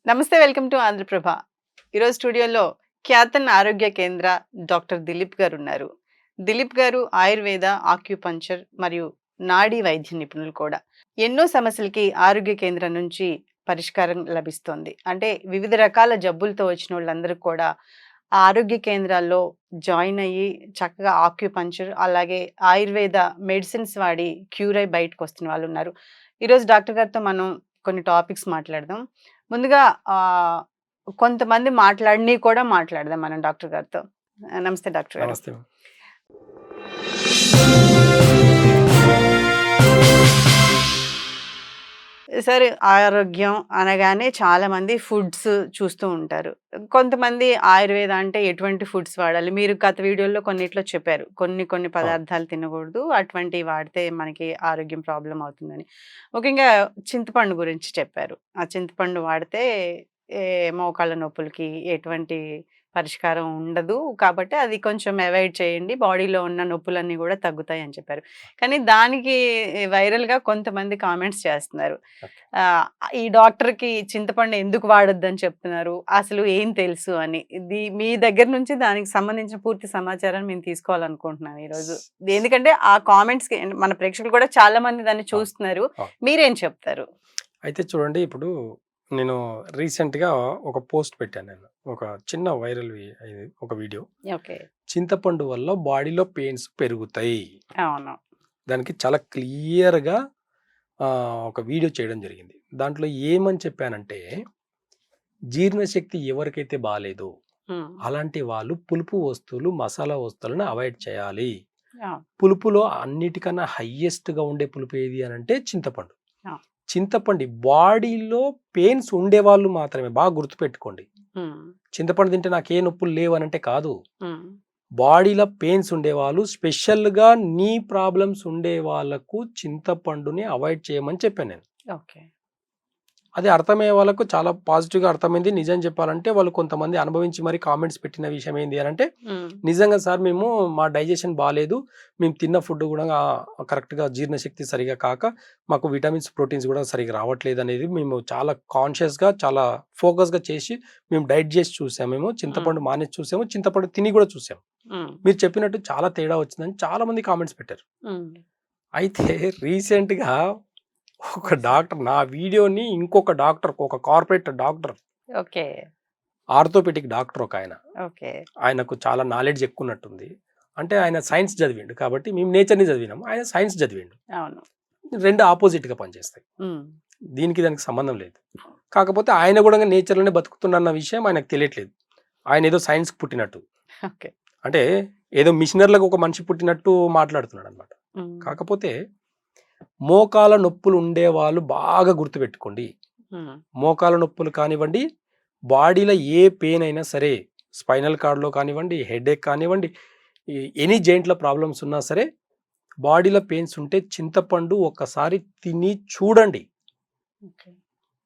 నమస్తే, welcome to Andhraprabha. ఈరోజు స్టూడియోలో ఖ్యాతన్ ఆరోగ్య కేంద్ర డాక్టర్ దిలీప్ గారు ఉన్నారు. దిలీప్ గారు ఆయుర్వేద, ఆక్యుపంక్చర్ మరియు నాడీ వైద్య నిపుణులు కూడా. ఎన్నో సమస్యలకి ఆరోగ్య కేంద్రం నుంచి పరిష్కారం లభిస్తోంది. అంటే వివిధ రకాల జబ్బులతో వచ్చిన వాళ్ళందరికీ కూడా ఆ ఆరోగ్య కేంద్రాల్లో జాయిన్ అయ్యి చక్కగా ఆక్యుపంక్చర్ అలాగే ఆయుర్వేద మెడిసిన్స్ వాడి క్యూర్ అయి బయటకు వస్తున్న వాళ్ళు ఉన్నారు. ఈరోజు డాక్టర్ గారితో మనం కొన్ని టాపిక్స్ మాట్లాడదాం. ముందుగా కొంతమంది మాట్లాడినవి కూడా మాట్లాడదాం మనం డాక్టర్ గారితో. నమస్తే డాక్టర్ గారు. నమస్తే. సార్, ఆరోగ్యం అనగానే చాలా మంది ఫుడ్స్ చూస్తూ ఉంటారు. కొంతమంది ఆయుర్వేద అంటే ఎటువంటి ఫుడ్స్ వాడాలి? మీరు గత వీడియోలో కొన్నిట్లో చెప్పారు. కొన్ని పదార్థాలు తినకూడదు, అటువంటివి వాడితే మనకి ఆరోగ్యం ప్రాబ్లం అవుతుందని. ముఖ్యంగా చింతపండు గురించి చెప్పారు. ఆ చింతపండు వాడితే మోకాళ్ళ నొప్పులకి ఎటువంటి పరిష్కారం ఉండదు. కాబట్టి అది కొంచెం అవాయిడ్ చేయండి. బాడీలో ఉన్న నొప్పులన్నీ కూడా తగ్గుతాయి అని చెప్పారు. కానీ దానికి వైరల్‌గా కొంతమంది కామెంట్స్ చేస్తున్నారు. ఆహ్, ఈ డాక్టర్‌కి చింతపండు ఎందుకు వాడొద్దని చెప్తున్నారు? అసలు ఏం తెలుసు అని. ఇది మీ దగ్గర నుంచి దానికి సంబంధించిన పూర్తి సమాచారాన్ని మేము తీసుకోవాలనుకుంటున్నాం ఈరోజు. ఎందుకంటే ఆ కామెంట్స్‌కి మన ప్రేక్షకులు కూడా చాలా మంది దాన్ని చూస్తున్నారు. మీరేం చెప్తారు? అయితే చూడండి, ఇప్పుడు నేను రీసెంట్‌గా ఒక పోస్ట్ పెట్టాను నేను. ఒక చిన్న వైరల్ అయింది ఒక వీడియో. ఓకే. చింతపండు వల్ల బాడీలో పెయిన్స్ పెరుగుతాయి. అవును. దానికి చాలా క్లియర్‌గా ఒక వీడియో చేయడం జరిగింది. దాంట్లో ఏమని చెప్పానంటే, జీర్ణశక్తి ఎవరికైతే బాలేదో అలాంటి వాళ్ళు పులుపు వస్తువులు, మసాలా వస్తువులను అవాయిడ్ చేయాలి. పులుపులో అన్నిటికన్నా హైయెస్ట్‌గా ఉండే పులుపు ఏది అనంటే చింతపండు. చింతపండు బాడీలో పెయిన్స్ ఉండేవాళ్ళు మాత్రమే, బాగా గుర్తుపెట్టుకోండి. చింతపండు తింటే నాకు ఏ నొప్పులు లేవు అనంటే కాదు. బాడీలో పెయిన్స్ ఉండేవాళ్ళు, స్పెషల్గా నీ ప్రాబ్లమ్స్ ఉండే వాళ్ళకు చింతపండుని అవాయిడ్ చేయమని చెప్పాను నేను. ఓకే. అది అర్థమయ్యే వాళ్ళకు చాలా పాజిటివ్గా అర్థమైంది. నిజం చెప్పాలంటే వాళ్ళు కొంతమంది అనుభవించి మరి కామెంట్స్ పెట్టిన విషయం ఏంటి అని అంటే, నిజంగా సార్ మేము మా డైజెషన్ బాగాలేదు, మేము తిన్న ఫుడ్ కూడా కరెక్ట్గా జీర్ణశక్తి సరిగా కాక మాకు విటమిన్స్, ప్రోటీన్స్ కూడా సరిగా రావట్లేదు అనేది మేము చాలా కాన్షియస్గా, చాలా ఫోకస్గా చేసి మేము డైట్ చేసి చూసాము. మేము చింతపండు మానేసి చూసాము, చింతపండు తిని కూడా చూసాము. మీరు చెప్పినట్టు చాలా తేడా వచ్చిందని చాలా మంది కామెంట్స్ పెట్టారు. అయితే రీసెంట్గా ఒక డాక్టర్ నా వీడియోని ఇంకొక డాక్టర్, ఒక corporate doctor, okay, orthopaedic doctor ఒక ఆయన, ఓకే, ఆయనకు చాలా నాలెడ్జ్ ఎక్కున్నట్టుంది. అంటే ఆయన సైన్స్ చదివిండు కాబట్టి మేము నేచర్ని చదివినాము, ఆయన సైన్స్ చదివిండు. అవును. రెండు ఆపోజిట్గా పనిచేస్తాయి, దీనికి దానికి సంబంధం లేదు. కాకపోతే ఆయన కూడా నేచర్లోనే బతుకుతున్న విషయం ఆయనకు తెలియట్లేదు. ఆయన ఏదో సైన్స్కి పుట్టినట్టు, అంటే ఏదో మిషనర్లకు ఒక మనిషి పుట్టినట్టు మాట్లాడుతున్నాడు అనమాట. కాకపోతే మోకాల నొప్పులు ఉండేవాళ్ళు బాగా గుర్తుపెట్టుకోండి. మోకాల నొప్పులు కానివ్వండి, బాడీలో ఏ పెయిన్ అయినా సరే, స్పైనల్ కార్డ్లో కానివ్వండి, హెడేక్ కానివ్వండి, ఎనీ జాయింట్ల ప్రాబ్లమ్స్ ఉన్నా సరే, బాడీలో పెయిన్స్ ఉంటే చింతపండు ఒక్కసారి తిని చూడండి.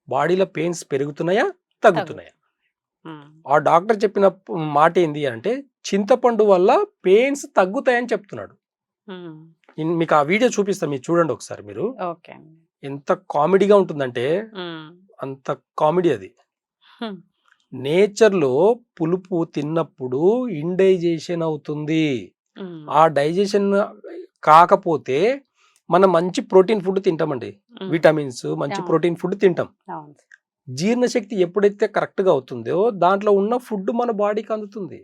బాడీలో పెయిన్స్ పెరుగుతున్నాయా, తగ్గుతున్నాయా? ఆ డాక్టర్ చెప్పిన మాట ఏంది అంటే, చింతపండు వల్ల పెయిన్స్ తగ్గుతాయని చెప్తున్నాడు. మీకు ఆ వీడియో చూపిస్తాను, మీరు చూడండి ఒకసారి. మీరు ఎంత కామెడీగా ఉంటుందంటే అంత కామెడీ అది. నేచర్లో పులుపు తిన్నప్పుడు ఇండైజేషన్ అవుతుంది. ఆ డైజెషన్ కాకపోతే మనం మంచి ప్రోటీన్ ఫుడ్ తింటామండి, విటమిన్స్, మంచి ప్రోటీన్ ఫుడ్ తింటాం. జీర్ణశక్తి ఎప్పుడైతే కరెక్ట్గా అవుతుందో దాంట్లో ఉన్న ఫుడ్ మన బాడీకి అందుతుంది,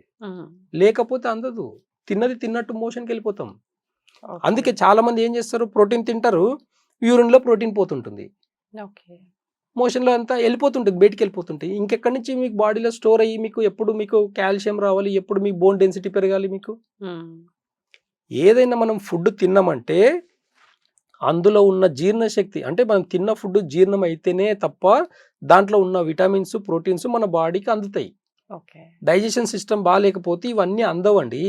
లేకపోతే అందదు. తిన్నది తిన్నట్టు మోషన్కి వెళ్ళిపోతాం. అందుకే చాలా మంది ఏం చేస్తారు, ప్రోటీన్ తింటారు, యూరిన్లో ప్రోటీన్ పోతుంటుంది, మోషన్లో అంతా వెళ్ళిపోతుంటుంది, బయటికి వెళ్ళిపోతుంటాయి. ఇంకెక్కడి నుంచి మీకు బాడీలో స్టోర్ అయ్యి మీకు ఎప్పుడు మీకు కాల్షియం రావాలి, ఎప్పుడు మీ బోన్ డెన్సిటీ పెరగాలి? మీకు ఏదైనా మనం ఫుడ్ తిన్నామంటే అందులో ఉన్న జీర్ణశక్తి, అంటే మనం తిన్న ఫుడ్ జీర్ణం అయితేనే తప్ప దాంట్లో ఉన్న విటమిన్స్, ప్రోటీన్స్ మన బాడీకి అందుతాయి. డైజెషన్ సిస్టమ్ బాగాలేకపోతే ఇవన్నీ అందవండి.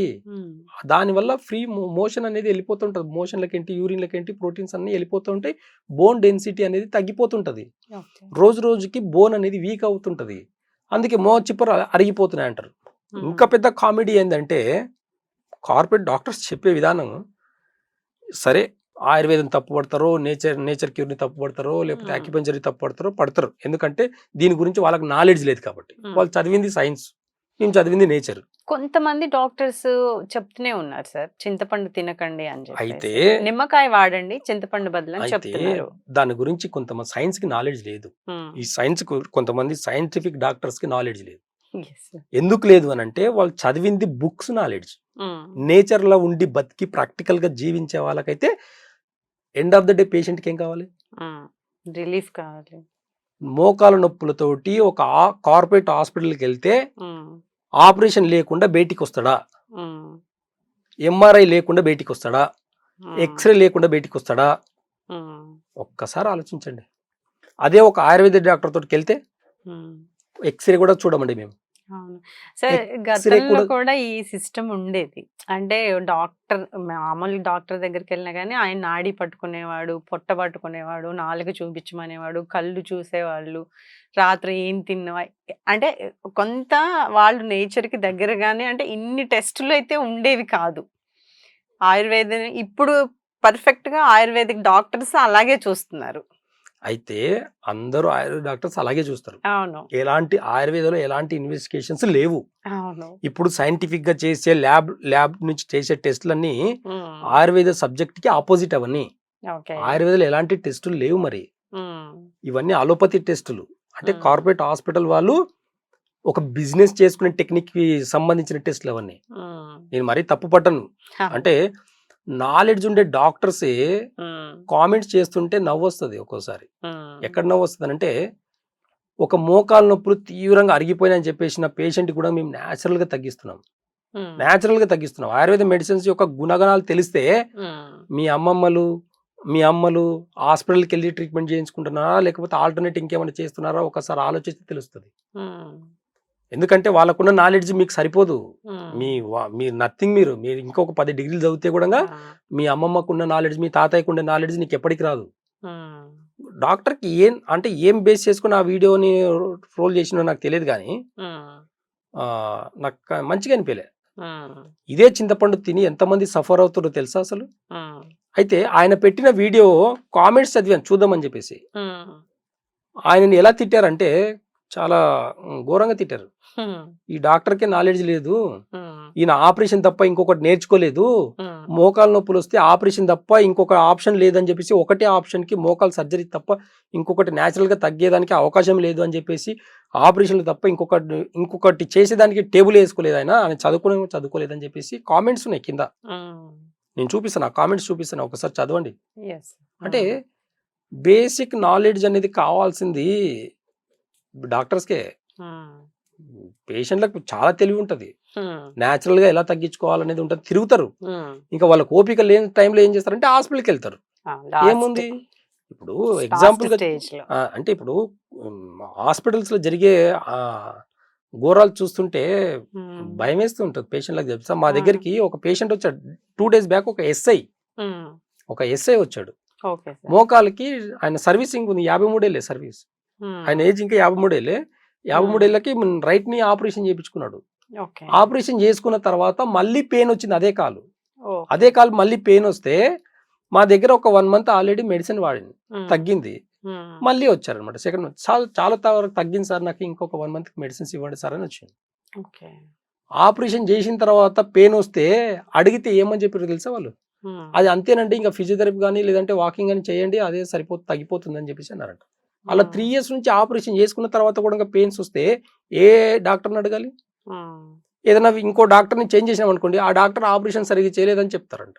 దానివల్ల ఫ్రీ మోషన్ అనేది వెళ్ళిపోతుంటది, మోషన్లకేంటి, యూరిన్లకేంటి, ప్రోటీన్స్ అన్ని వెళ్ళిపోతుంటాయి, బోన్ డెన్సిటీ అనేది తగ్గిపోతుంటది, రోజు రోజుకి బోన్ అనేది వీక్ అవుతుంటది. అందుకే చిప్పర్ అరిగిపోతున్నాయి అంటారు. ఇంకా పెద్ద కామెడీ ఏంటంటే, కార్పొరేట్ డాక్టర్స్ చెప్పే విధానం సరే, ఆయుర్వేదం తప్పుపడతారో, నేచర్ క్యూర్ని తప్పుపడతారో, లేకపోతే అక్యుపంచర్ పడతారు. ఎందుకంటే దీని గురించి వాళ్ళకి నాలెడ్జ్ లేదు కాబట్టి. వాళ్ళు చదివింది సైన్స్, మేము చదివింది నేచర్. కొంతమంది డాక్టర్స్ చెప్తూనే ఉన్నారు సార్, చింతపండు తినకండి అని అయితే చెప్పేసి, నిమ్మకాయ వాడండి చింతపండు బదులు అని అయితే చెప్తున్నారు. దాని గురించి కొంతమంది సైన్స్ కి నాలెడ్జ్ లేదు. ఈ సైన్స్ కొంతమంది సైంటిఫిక్ డాక్టర్స్ కి నాలెడ్జ్ లేదు. ఎందుకు లేదు అని అంటే వాళ్ళు చదివింది బుక్స్ నాలెడ్జ్. నేచర్ లో ఉండి బతికి ప్రాక్టికల్ గా జీవించే వాళ్ళకైతే end of the day patient కి ఏం కావాలి? రిలీఫ్ కావాలి. మోకాల నొప్పులతోటి ఒక కార్పొరేట్ హాస్పిటల్కి వెళ్తే ఆపరేషన్ లేకుండా బయటికి వస్తాడా? ఎంఆర్ఐ లేకుండా బయటికి వస్తాడా? ఎక్స్రే లేకుండా బయటికి వస్తాడా? ఒక్కసారి ఆలోచించండి. అదే ఒక ఆయుర్వేద డాక్టర్ తోటికి వెళ్తే ఎక్స్రే కూడా చూడమండి మేము. అవును సార్, గతంలో కూడా ఈ సిస్టమ్ ఉండేది. అంటే డాక్టర్, మామూలు డాక్టర్ దగ్గరికి వెళ్ళినా కానీ ఆయన నాడి పట్టుకునేవాడు, పొట్ట పట్టుకునేవాడు, నాలుగు చూపించమనేవాడు, కళ్ళు చూసేవాళ్ళు, రాత్రి ఏం తిన్నా, అంటే కొంత వాళ్ళు నేచర్కి దగ్గరగానే, అంటే ఇన్ని టెస్టులు అయితే ఉండేవి కాదు. ఆయుర్వేదం ఇప్పుడు పర్ఫెక్ట్గా ఆయుర్వేదిక్ డాక్టర్స్ అలాగే చూస్తున్నారు. అయితే అందరూ ఆయుర్వేద డాక్టర్స్ అలాగే చూస్తారు. అవును, ఎలాంటి ఆయుర్వేదంలో ఎలాంటి ఇన్వెస్టిగేషన్స్ లేవు. అవును. ఇప్పుడు సైంటిఫిక్ గా చేసే ల్యాబ్ నుంచి చేసే టెస్టులన్నీ ఆయుర్వేద సబ్జెక్ట్ కి ఆపోజిట్. అవన్నీ ఆయుర్వేదంలో ఎలాంటి టెస్టులు లేవు. మరి ఇవన్నీ అలోపతి టెస్టులు. అంటే కార్పొరేట్ హాస్పిటల్ వాళ్ళు ఒక బిజినెస్ చేసుకునే టెక్నిక్ కి సంబంధించిన టెస్టులు అవన్నీ. నేను మరీ తప్పు పట్టను. అంటే నాలెడ్జ్ ఉండే డాక్టర్సే కామెంట్స్ చేస్తుంటే నవ్వు వస్తుంది ఒక్కోసారి. ఎక్కడ నవ్వు వస్తుంది అంటే, ఒక మోకాలు నొప్పులు తీవ్రంగా అరిగిపోయినాయని చెప్పేసిన పేషెంట్ కూడా మేము న్యాచురల్ గా తగ్గిస్తున్నాం. ఆయుర్వేద మెడిసిన్స్ యొక్క గుణగణాలు తెలిస్తే మీ అమ్మలు హాస్పిటల్కి వెళ్ళి ట్రీట్మెంట్ చేయించుకుంటున్నారా, లేకపోతే ఆల్టర్నేట్ ఇంకేమైనా చేస్తున్నారా ఒకసారి ఆలోచిస్తే తెలుస్తుంది. ఎందుకంటే వాళ్ళకున్న నాలెడ్జ్ మీకు సరిపోదు. మీరు నథింగ్. మీరు ఇంకొక 10 డిగ్రీలు చదివితే కూడా మీ అమ్మమ్మకున్న నాలెడ్జ్, మీ తాతయ్యకున్న నాలెడ్జ్ నీకు ఎప్పటికి రాదు. డాక్టర్కి ఏం బేస్ చేసుకుని ఆ వీడియోని రోల్ చేసినో నాకు తెలియదు, కానీ నాకు మంచిగా అనిపించలే. ఇదే చింతపండు తిని ఎంతమంది సఫర్ అవుతారో తెలుసా అసలు. అయితే ఆయన పెట్టిన వీడియో కామెంట్స్ చదివాను చూద్దామని చెప్పేసి. ఆయనని ఎలా తిట్టారంటే చాలా ఘోరంగా తిట్టారు. ఈ డాక్టర్కే నాలెడ్జ్ లేదు, ఈయన ఆపరేషన్ తప్ప ఇంకొకటి నేర్చుకోలేదు, మోకాలు నొప్పులు వస్తే ఆపరేషన్ తప్ప ఇంకొక ఆప్షన్ లేదని చెప్పేసి, ఒకటే ఆప్షన్ కి మోకాలు సర్జరీ తప్ప ఇంకొకటి న్యాచురల్ గా తగ్గేదానికి అవకాశం లేదు అని చెప్పేసి, ఆపరేషన్లు తప్ప ఇంకొకటి చేసేదానికి టేబుల్ వేసుకోలేదు ఆయన చదువుకోలేదని చెప్పేసి కామెంట్స్ ఉన్నాయి కింద. నేను చూపిస్తాను, ఆ కామెంట్స్ చూపిస్తాను, ఒకసారి చదవండి. అంటే బేసిక్ నాలెడ్జ్ అనేది కావాల్సింది డాక్టర్స్కే. పేషెంట్లకు చాలా తెలివి ఉంటది, న్యాచురల్ గా ఎలా తగ్గించుకోవాలనేది ఉంటది. తిరుగుతారు, ఇంకా వాళ్ళకి ఓపిక లేని టైంలో ఏం చేస్తారంటే హాస్పిటల్కి వెళ్తారు. ఏముంది ఇప్పుడు ఎగ్జాంపుల్ గా అంటే ఇప్పుడు హాస్పిటల్స్ లో జరిగే ఘోరాలు చూస్తుంటే భయం వేస్తూ ఉంటుంది పేషెంట్లకు. చెప్తా, మా దగ్గరికి ఒక పేషెంట్ వచ్చాడు 2 days బ్యాక్. ఒక ఎస్ఐ వచ్చాడు. మోకాలకి ఆయన సర్వీసింగ్ ఉంది, 53 ఏళ్ళే సర్వీస్. ఆయన ఏజ్ ఇంకా 53 ఏళ్ళే. 53 ఏళ్ళకి రైట్ ని ఆపరేషన్ చేయించుకున్నాడు. ఆపరేషన్ చేసుకున్న తర్వాత మళ్ళీ పెయిన్ వచ్చింది, అదే కాలు మళ్ళీ పెయిన్ వస్తే మా దగ్గర ఒక 1 month ఆల్రెడీ మెడిసిన్ వాడింది, తగ్గింది. మళ్ళీ వచ్చారనమాట సెకండ్ మంత్. చాలా వరకు తగ్గింది సార్, నాకు ఇంకొక 1 month మెడిసిన్స్ ఇవ్వండి సార్ అని వచ్చింది. ఆపరేషన్ చేసిన తర్వాత పెయిన్ వస్తే అడిగితే ఏమని చెప్పారు తెలుసా వాళ్ళు? అది అంతేనండి, ఇంకా ఫిజియోథెరపీ కానీ లేదంటే వాకింగ్ కానీ చేయండి, అదే తగ్గిపోతుంది అని చెప్పేసి అన్నారంట. అలా 3 years నుంచి ఆపరేషన్ చేసుకున్న తర్వాత కూడా పెయిన్స్ వస్తే ఏ డాక్టర్ని అడగాలి? ఏదైనా ఇంకో డాక్టర్ని చేంజ్ చేసినాం అనుకోండి, ఆ డాక్టర్ ఆపరేషన్ సరిగ్గా చేయలేదని చెప్తారంట.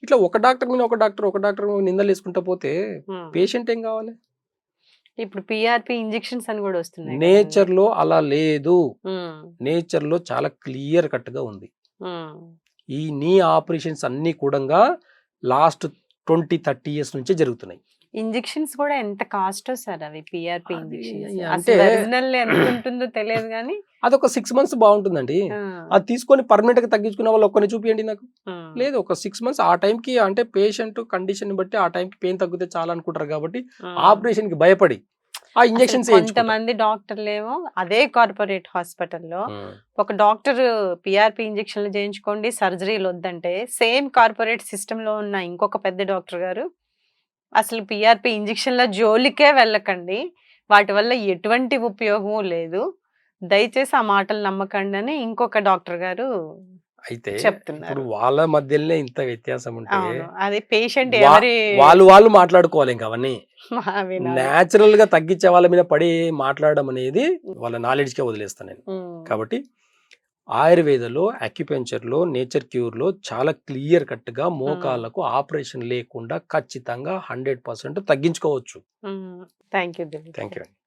ఇట్లా ఒక డాక్టర్ మీద ఒక డాక్టర్ నిందలు వేసుకుంటా పోతే పేషెంట్ ఏం కావాలి? ఇప్పుడు పిఆర్పి ఇంజెక్షన్స్ అని కూడా వస్తున్నాయి. నేచర్ లో అలా లేదు. నేచర్ లో చాలా క్లియర్ కట్ గా ఉంది. ఈ నీ ఆపరేషన్స్ అన్ని కూడా లాస్ట్ 20-30 years నుంచే జరుగుతున్నాయి. ఇంజెక్షన్స్ కూడా ఎంత కాస్ట్ సార్ అవి? పిఆర్పి ఇంజెక్షన్స్ అంటే ఒరిజినల్ ఎంత ఉంటుందో తెలియదు కానీ అదొక 6 months బాగుంటుందండి. అది తీసుకొని పర్మనెంట్ గా తగ్గించుకునే వాళ్ళు ఒక్కరిని చూపియండి నాకు. లేదు, ఒక 6 months ఆ టైంకి, అంటే పేషెంట్ కండిషన్ బట్టి ఆ టైంకి పెయిన్ తగ్గితే చాలా అనుకుంటారు కాబట్టి ఆపరేషన్ కి భయపడి ఆ ఇంజెక్షన్స్ వేయించుకుంటాం. కొంతమంది డాక్టర్లేమో అదే కార్పొరేట్ హాస్పిటల్లో ఒక డాక్టర్ పిఆర్పి ఇంజెక్షన్లు చేయించుకోండి, సర్జరీలు వద్దంటే, సేమ్ కార్పొరేట్ సిస్టంలో ఉన్న ఇంకొక పెద్ద డాక్టర్ గారు అసలు పిఆర్పి ఇంజెక్షన్ల జోలికే వెళ్ళకండి, వాటి వల్ల ఎటువంటి ఉపయోగము లేదు, దయచేసి ఆ మాటలు నమ్మకండి అని ఇంకొక డాక్టర్ గారు అయితే ఇప్పుడు చెప్తున్నారు. వాళ్ళ మధ్యలోనే ఇంత వ్యత్యాసం ఉంటే అవును. అది పేషెంట్ వా- ఎవరి వాళ్ళు మాట్లాడుకోవాలి ఇంకా అవన్నీ. వినాలి. న్యాచురల్ గా తగ్గించే వాళ్ళ మీద పడి మాట్లాడడం అనేది వాళ్ళ నాలెడ్జ్ కే వదిలేస్తాను నేను. కాబట్టి ఆయుర్వేదలో, అక్యుపెంచర్లో, నేచర్ క్యూర్లో చాలా క్లియర్ కట్గా మోకాళ్ళకు ఆపరేషన్ లేకుండా ఖచ్చితంగా 100% తగ్గించుకోవచ్చు. Thank you. Thank you.